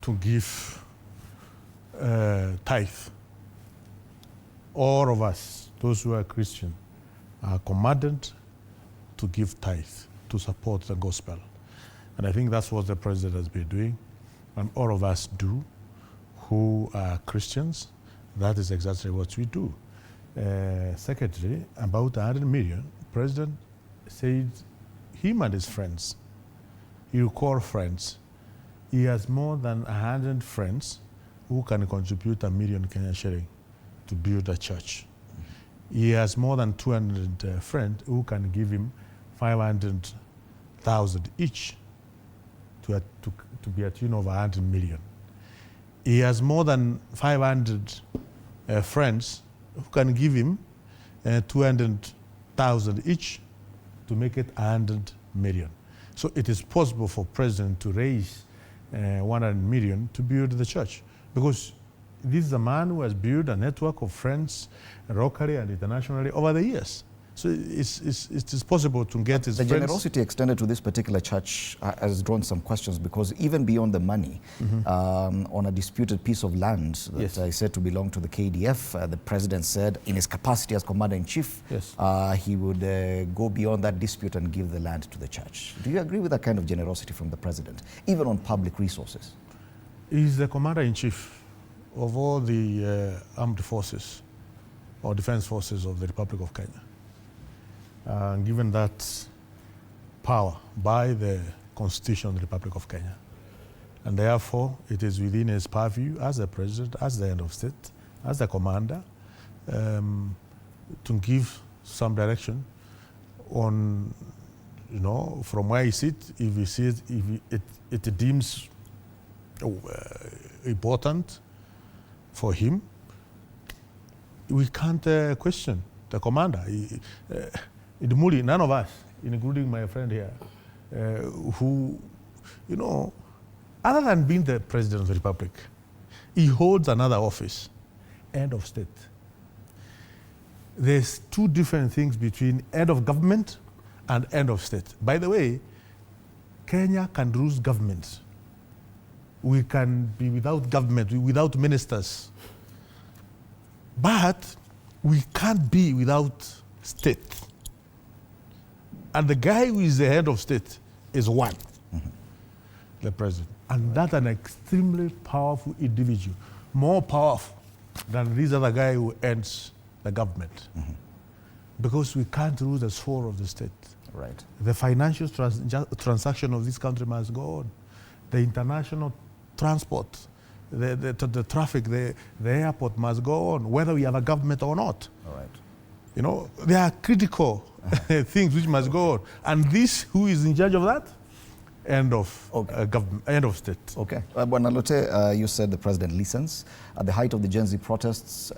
to give tithe. All of us, those who are Christian, are commanded to give tithe to support the gospel. And I think that's what the president has been doing, and all of us do who are Christians. That is exactly what we do. Secretary, about 100 million, President said him and his friends, you call friends, he has more than 100 friends who can contribute 1 million Kenyan shilling to build a church. He has more than 200 friends who can give him 500,000 each to be a tune of 100 million. He has more than 500 friends who can give him 200,000 each to make it 100 million. So it is possible for President to raise 100 million to build the church, because this is a man who has built a network of friends locally and internationally over the years. So it is possible to get his friends. The generosity extended to this particular church has drawn some questions, because even beyond the money, on a disputed piece of land that I said to belong to the KDF, the president said in his capacity as commander-in-chief, he would go beyond that dispute and give the land to the church. Do you agree with that kind of generosity from the president, even on public resources? He's the commander-in-chief of all the armed forces or defense forces of the Republic of Kenya. Given that power by the Constitution of the Republic of Kenya. And therefore, it is within his purview as the president, as the head of state, as the commander, to give some direction on, from where he sits, if he sees, if it deems important for him, we can't question the commander. None of us, including my friend here, who, other than being the president of the republic, he holds another office, head of state. There's two different things between head of government and head of state. By the way, Kenya can lose government. We can be without government, without ministers. But we can't be without state. And the guy who is the head of state is one, the president. And that's an extremely powerful individual, more powerful than this other guy who ends the government. Because we can't lose the soul of the state. Right. The financial transaction of this country must go on. The international transport, the traffic, the airport must go on, whether we have a government or not. All right. There are critical things which must go on. And this, who is in charge of that? End of government, end of state. Okay. Bwana Lote, you said the president listens. At the height of the Gen Z protests,